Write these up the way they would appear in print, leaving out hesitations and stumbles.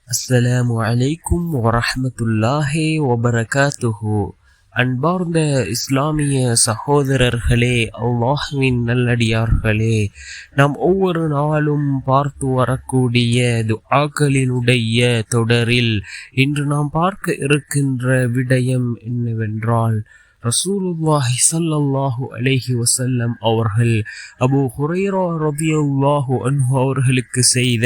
அஸ்ஸலாமு அலைக்கும் வரஹ்மத்துல்லாஹி வபரகாத்துஹு. அன்பார்ந்த இஸ்லாமிய சகோதரர்களே, அல்லாஹ்வின் நல்லடியார்களே, நாம் ஒவ்வொரு நாளும் பார்த்து வரக்கூடிய துஆக்களினுடைய தொடரில் இன்று நாம் பார்க்க இருக்கின்ற விடயம் என்னவென்றால், ரசூலுல்லாஹி ஸல்லல்லாஹு அலைஹி வஸல்லம் அவர்கள் அபூ ஹுரைரா ரலியல்லாஹு அன்ஹு அவர்களுக்கு செய்த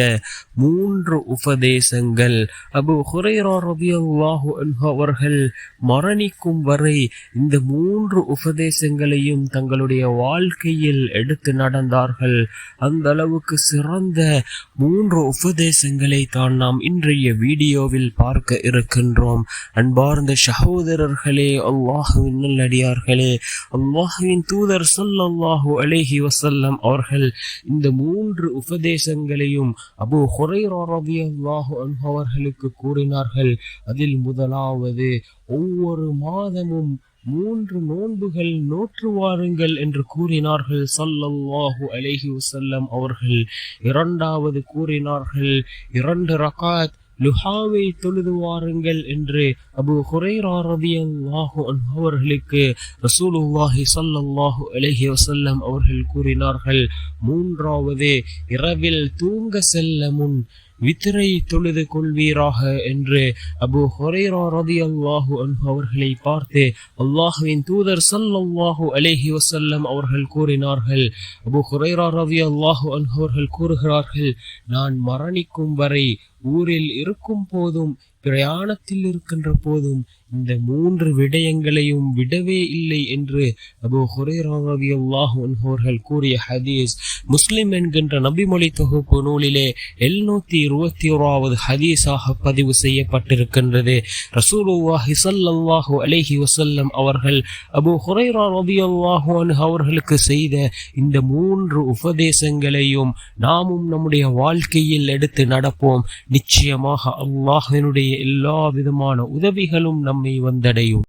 3 உபதேசங்கள். அபூ ஹுரைரா ரலியல்லாஹு அன்ஹு அவர்கள் மரணிக்கும் வரை இந்த 3 உபதேசங்களையும் தங்களுடைய வாழ்க்கையில் எடுத்து நடந்தார்கள். அந்த அளவுக்கு சிறந்த 3 உபதேசங்களை தான் நாம் இன்றைய வீடியோவில் பார்க்க இருக்கின்றோம். அன்பார்ந்த சகோதரர்களே, அல்லாஹ்வின் நல்லடியார்களே, அல்லாஹ்வின் தூதர் ஸல்லல்லாஹு அலைஹி வஸல்லம் அவர்கள் இந்த 3 உபதேசங்களையும் அபூ ஹுரைரா ரலியல்லாஹு அன்ஹு அவர்களுக்கு கூறினார்கள். அதில் முதலாவது, ஒவ்வொரு மாதமும் 3 நோன்புகள் நோற்று வாருங்கள் என்று கூறினார்கள் ஸல்லல்லாஹு அலைஹி வஸல்லம் அவர்கள். இரண்டாவது கூறினார்கள், 2 ரகாத் லுஹாவை தொழுது வாருங்கள் என்று அபூ ஹுரைரா ரலியல்லாஹு அன்ஹு அவர்களுக்கு ரசூலுல்லாஹி ஸல்லல்லாஹு அலைஹி வஸல்லம் அவர்கள் கூறினார்கள். மூன்றாவது, இரவில் தூங்க செல்ல முன் வித்ரை தொழுது கொள்வீராக என்று அபூ ஹுரைரா ரலியல்லாஹு அன்ஹு அவர்களை பார்த்து அல்லாஹ்வின் தூதர் ஸல்லல்லாஹு அலைஹி வஸல்லம் அவர்கள் கூறினார்கள். அபூ ஹுரைரா ரலியல்லாஹு அன்ஹு அவர்கள் கூறுகிறார்கள், நான் மரணிக்கும் வரை ஊரில் இருக்கும் போதும் பிரயாணத்தில் இருக்கின்ற போதும் இந்த 3 விடயங்களையும் விடவே இல்லை என்று அபூ ஹுரைரா ரலியல்லாஹு அன்ஹு அவர்கள் கூறிய ஹதீஸ் முஸ்லிம் என்கின்ற நபிமொழி தொகுப்பு நூலிலே 721வது ஹதீஸாக பதிவு செய்யப்பட்டிருக்கின்றது. ரசூலுல்லாஹி ஸல்லல்லாஹு அலைஹி வஸல்லம் அவர்கள் அபூ ஹுரைரா ரலியல்லாஹு அன்ஹு அவர்களுக்கு செய்த இந்த 3 உபதேசங்களையும் நாமும் நம்முடைய வாழ்க்கையில் எடுத்து நடப்போம். நிச்சயமாக அல்லாஹ்வினுடைய எல்லா விதமான உதவிகளும் நம்மை வந்தடையும்.